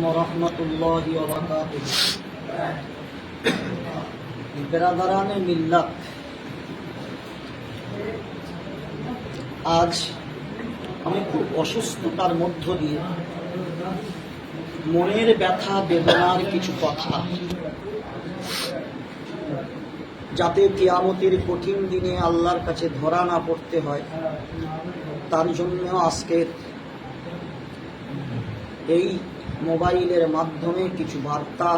ওরহমতুল্লাহি ওয়া বারাকাতুহু। বিরাদারানে মিল্লাত, আজ আমি খুব অসুস্থতার মধ্য দিয়ে মনের ব্যথা বেদনার কিছু কথা, যাতে কিয়ামতের কঠিন দিনে আল্লাহর কাছে ধরা না পড়তে হয়, তার জন্য আজকের এই মোবাইলের মাধ্যমে কিছু বার্তা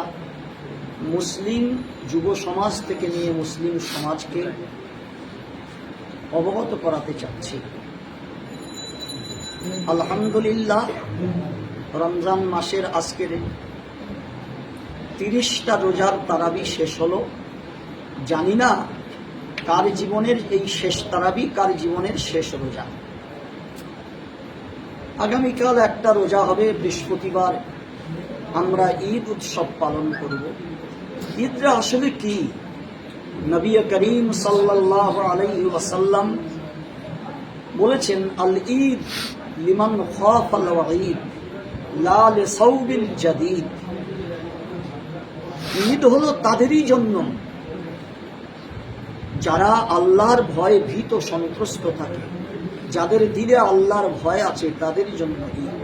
মুসলিম যুব সমাজ থেকে নিয়ে মুসলিম সমাজকে অবগত করাতে চাচ্ছি। আলহামদুলিল্লাহ, রমজান মাসের আজকের 30টা রোজার তারাবি শেষ হলো। জানি না কার জীবনের এই শেষ তারাবি, কার জীবনের শেষ রোজা। আগামীকাল একটা রোজা হবে, বৃহস্পতিবার আমরা ঈদ উৎসব পালন করব। ঈদটা আসলে কি? নবী করিম সাল্লাল্লাহু আলাইহি ওয়াসাল্লাম বলেছেন, আল ঈদ লিমান খাফাল ওয়াঈদ লা লিসাওবিল জাদীদ। ঈদ হলো তাদেরই জন্য যারা আল্লাহর ভয়ে ভীত সন্ত্রস্ত থাকে, যাদের দিলে আল্লাহর ভয় আছে, তাদের জন্য ঈদ।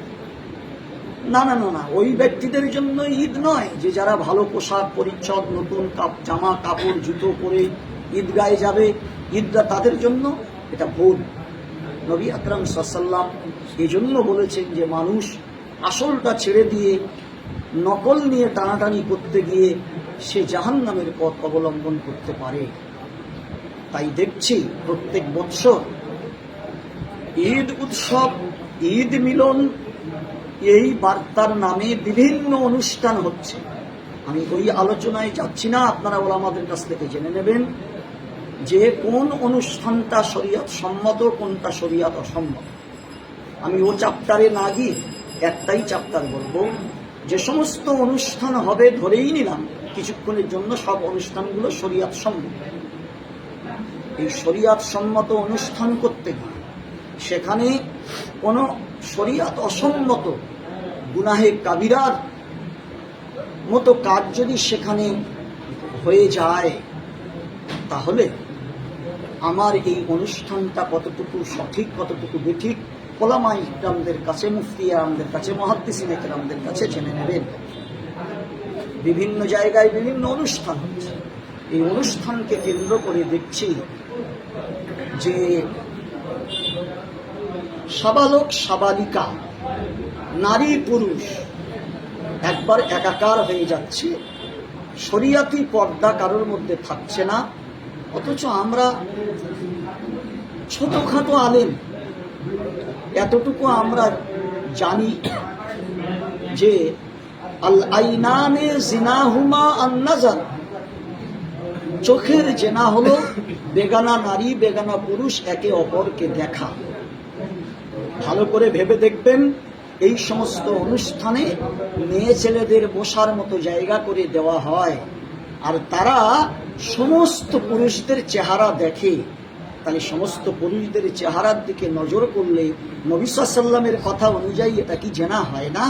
না না না না, ওই ব্যক্তিদের জন্য ঈদ নয় যে যারা ভালো পোশাক পরিচ্ছদ, নতুন জামা কাপড় জুতো পরে ঈদগাহে যাবে, ঈদটা তাদের জন্য, এটা ভুল। নবী আকরাম সাল্লাল্লাহু আলাইহি ওয়াসাল্লাম এই জন্য বলেছেন যে মানুষ আসলটা ছেড়ে দিয়ে নকল নিয়ে টানাটানি করতে গিয়ে সে জাহান্নামের পথ অবলম্বন করতে পারে। তাই দেখছি প্রত্যেক বৎসর ঈদ উৎসব, ঈদ মিলন, এই বার্তার নামে বিভিন্ন অনুষ্ঠান হচ্ছে। আমি ওই আলোচনায় যাচ্ছি না, আপনারা ওলামাদের কাছ থেকে জেনে নেবেন যে কোন অনুষ্ঠানটা শরীয়ত সম্মত, কোনটা শরীয়ত অসম্মত। আমি ও চ্যাপ্টারে না গিয়ে একটাই চ্যাপ্টার বলবো, যে সমস্ত অনুষ্ঠান হবে, ধরেই নিলাম কিছুক্ষণের জন্য সব অনুষ্ঠানগুলো শরীয়ত সম্মত। এই শরীয়ত সম্মত অনুষ্ঠান করতে গিয়ে সেখানে কোনো শরীয়ত অসম্মত গুনাহে কাবিরার মতো কাজ যদি সেখানে হয়ে যায়, তাহলে আমার এই অনুষ্ঠানটা কতটুকু সঠিক, কতটুকু বেঠিক, ওলামা ইকরামদের কাছে, মুফতি আরামদের কাছে, মুহাদ্দিসিন ইকরামদের কাছে জেনে নেবেন। বিভিন্ন জায়গায় বিভিন্ন অনুষ্ঠান হচ্ছে। এই অনুষ্ঠানকে কেন্দ্র করে দেখছি যে সাবালক সাবালিকা, নারী পুরুষ একবার একাকার হয়ে যাচ্ছে। শরিয়াতি পর্দা কারোর মধ্যে থাকছে না। অথচ আমরা ছোটখাটো আলেম, এতটুকু আমরা জানি যে আল আইনানে জিনাহুমা আন-নাজার, চোখের জেনা হলো বেগানা নারী, বেগানা পুরুষ একে অপরকে দেখা। ভালো করে ভেবে দেখবেন, এই সমস্ত অনুষ্ঠানে মেয়ে ছেলেদের বসার মতো জায়গা করে দেওয়া হয়, আর তারা সমস্ত পুরুষদের চেহারা দেখে। তাহলে সমস্ত পুরুষদের চেহারার দিকে নজর করলে নবী সাল্লাল্লাহু আলাইহি ওয়াসাল্লামের কথা অনুযায়ী এটা কি জেনা হয় না?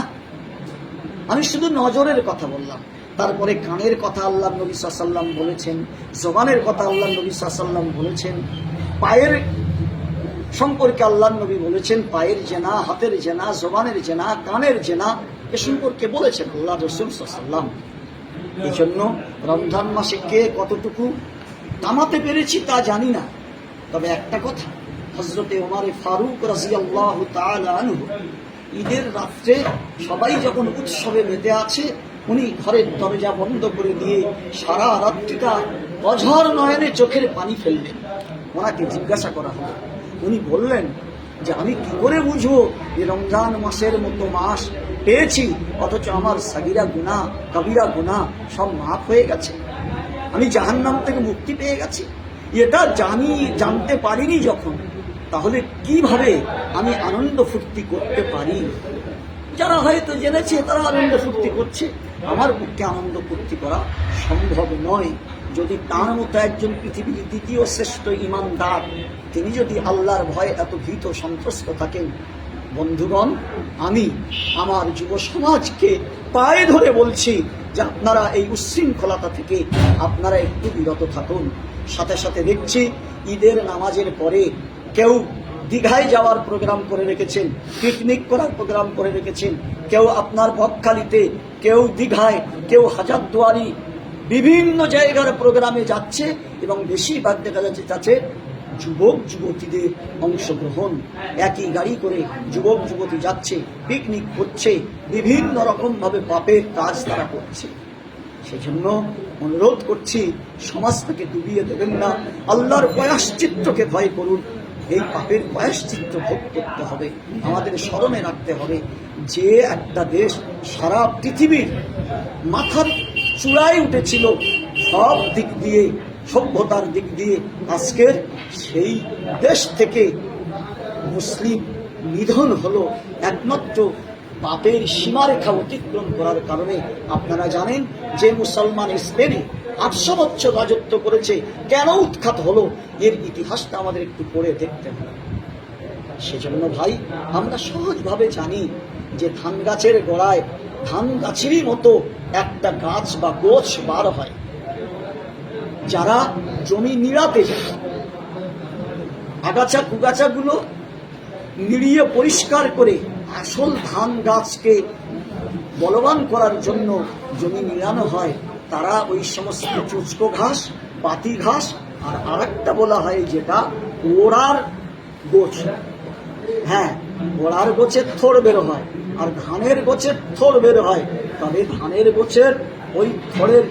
আমি শুধু নজরের কথা বললাম। তারপরে কানের কথা আল্লাহ নবী সাল্লাল্লাহু আলাইহি ওয়াসাল্লাম বলেছেন, জবানের কথা আল্লাহ নবী সাল্লাল্লাহু আলাইহি ওয়াসাল্লাম বলেছেন, পায়ের সম্পর্কে আল্লাহ নবী বলেছেন, পায়ের জেনা, হাতের জেনা, জবানের জেনা, কানের জেনা, এ সম্পর্কে বলেছেন আল্লাহ রাসূল সাল্লাল্লাহু আলাইহি ওয়াসাল্লাম। এই জন্য রমজান মাসে কে কতটুকু কামাতে পেরেছি তা জানি না, তবে একটা কথা, হযরতে ওমর ফারুক রাদিয়াল্লাহু তাআলা আনহু ঈদের রাত্রে সবাই যখন উৎসবে মেতে আছে, উনি ঘরের দরজা বন্ধ করে দিয়ে সারা রাত্রিটা অঝর নয়নে চোখের পানি ফেললেন। ওনাকে জিজ্ঞাসা করা হলো, উনি বললেন যে আমি কি করে বুঝবো যে রমজান মাসের মতো মাস পেয়েছি, অথচ আমার সাগিরা গুনাহ, কবিরা গুনাহ সব মাফ হয়ে গেছে, আমি জাহান্নাম থেকে মুক্তি পেয়ে গেছি। এটা জানতে পারিনি যখন, তাহলে কিভাবে আমি আনন্দ ফুর্তি করতে পারি? যারা হয়তো জেনেছে তারা আনন্দ ফুর্তি করছে, আমার পক্ষে আনন্দ ফুর্তি করা সম্ভব নয়। যদি তার মতো একজন পৃথিবীর দ্বিতীয় শ্রেষ্ঠ ইমানদার, তিনি যদি আল্লাহর ভয়ে এত ভীত সন্ত্রস্ত থাকেন, বন্ধুগণ, আমি আমার যুব সমাজকে পায়ে ধরে বলছি যে আপনারা এই উচ্ছৃঙ্খলতা থেকে আপনারা একটু বিরত থাকুন। সাথে সাথে দেখছি ঈদের নামাজের পরে কেউ দীঘায় যাওয়ার প্রোগ্রাম করে রেখেছেন, পিকনিক করার প্রোগ্রাম করে রেখেছেন, কেউ আপনার বকখালিতে, কেউ দীঘায়, কেউ হাজারদুয়ারি, বিভিন্ন জায়গার প্রোগ্রামে যাচ্ছে এবং বেশিরভাগ দেখা যাচ্ছে যুবক যুবতীদের অংশগ্রহণ। একই গাড়ি করে যুবক যুবতী যাচ্ছে, পিকনিক করছে, বিভিন্ন রকমভাবে পাপের কাজ তারা করছে। সেজন্য অনুরোধ করছি, সমাজটাকে ডুবিয়ে দেবেন না, আল্লাহর প্রায়শ্চিত্তকে ভয় করুন। এই পাপের প্রায়শ্চিত্ত ভোগ করতে হবে। আমাদের স্মরণে রাখতে হবে যে একটা দেশ সারা পৃথিবীর মাথার চূড়ায় উঠেছিল সব দিক দিয়ে, সভ্যতার দিক দিয়ে, আজকের সেই দেশ থেকে মুসলিম নিধন হলো একমাত্র পাপের সীমারেখা অতিক্রম করার কারণে। আপনারা জানেন যে মুসলমান স্পেনে 800 বছর রাজত্ব করেছে, কেন উৎখাত হলো, এর ইতিহাসটা আমাদের একটু পড়ে দেখতে হবে। সেজন্য ভাই, আমরা সহজভাবে জানি যে ধান গাছের গোড়ায় ধান গাছেরই মতো একটা গাছ বা গোছ বার হয়। যারা জমি নিড়াতে যায়, আগাছা কুগাছাগুলো নিড়িয়ে পরিষ্কার করে আসল ধান গাছকে বলবান করার জন্য জমি নিড়ানো হয়, তারা ওই সমস্ত চুচকো ঘাস, পাতি ঘাস, আর আরেকটা বলা হয় যেটা ওড়ার গোছ। হ্যাঁ, ওড়ার গোছের থোড় বের হয় আর ধানের গোছের থোড় বের হয়। তবে ধানের গোছের ওই থোড়ের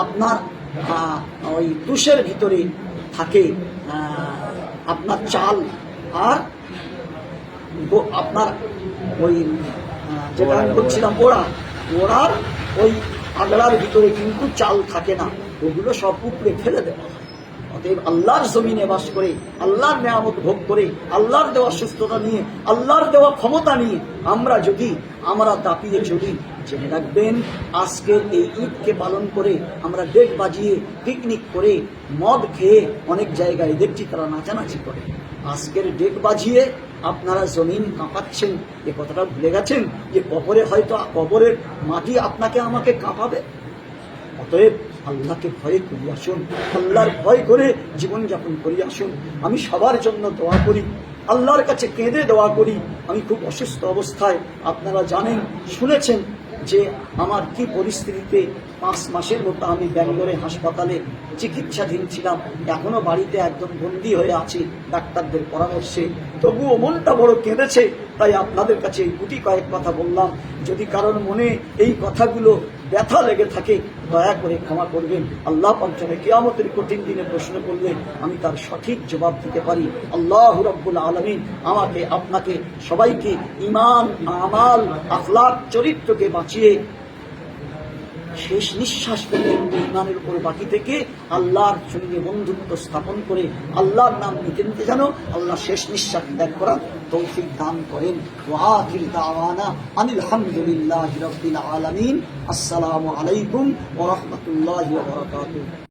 আপনার ওই তুষের ভিতরে থাকে আপনার চাল, আর আপনার ওই যেটা আমি বলছিলাম ওড়ার ওই আগলার ভিতরে কিন্তু চাল থাকে না, ওগুলো সব উপরে ফেলে দেওয়া হয়। অতএব আল্লাহর জমিনে বাস করে, আল্লাহর নেয়ামত ভোগ করে, আল্লাহর দেওয়া সুস্থতা নিয়ে, আল্লাহর দেওয়া ক্ষমতা নিয়ে আমরা দাপিয়ে চলি, জেনে রাখবেন আজকের এই ঈদকে পালন করে আমরা ডেক বাজিয়ে, পিকনিক করে, মদ খেয়ে অনেক জায়গায় দেখছি তারা নাচানাচি করে। আজকের ডেক বাজিয়ে আপনারা জমিন কাঁপাচ্ছেন, এ কথাটা ভুলে গেছেন যে কবরের মাটি আপনাকে আমাকে কাঁপাবে। অতএব আল্লাহকে ভয় করি আসুন, আল্লাহর ভয় করে জীবনযাপন করি আসুন। আমি সবার জন্য দোয়া করি, আল্লাহর কাছে কেঁদে দোয়া করি। আমি খুব অসুস্থ অবস্থায়, আপনারা জানেন, শুনেছেন যে আমার কি পরিস্থিতিতে 5 মাসের মতো আমি ব্যাঙ্গালোরে হাসপাতালে চিকিৎসাধীন ছিলাম। এখনো বাড়িতে একদম বন্দী হয়ে আছি ডাক্তারদের পরামর্শে। তবুও মনটা বড় কেঁদেছে, তাই আপনাদের কাছে এই গুটি কয়েক কথা বললাম। যদি কারোর মনে এই কথাগুলো ব্যথা লেগে থাকে দয়া করে ক্ষমা করবেন। আল্লাহ পঞ্চমে কিয়ামতের কঠিন দিনে প্রশ্ন করলে আমি তার সঠিক জবাব দিতে পারি। আল্লাহ রাব্বুল আলামিন আমাকে, আপনাকে, সবাইকে ঈমান, আমাল, আখলাক, চরিত্রকে বাঁচিয়ে শেষ নিঃশ্বাস পর্যন্ত ঈমানের উপর বাকি থেকে আল্লাহর সঙ্গে বন্ধুত্ব স্থাপন করে আল্লাহর নাম নিতে নিতে যেন আল্লাহ শেষ নিঃশ্বাস ত্যাগ করার তৌফিক দান করেন। ওয়া আখির দাওয়ানা আনিল হামদুলিল্লাহি রাব্বিল আলামিন। আসসালামু আলাইকুম ওয়া রাহমাতুল্লাহি ওয়া বারাকাতুহু।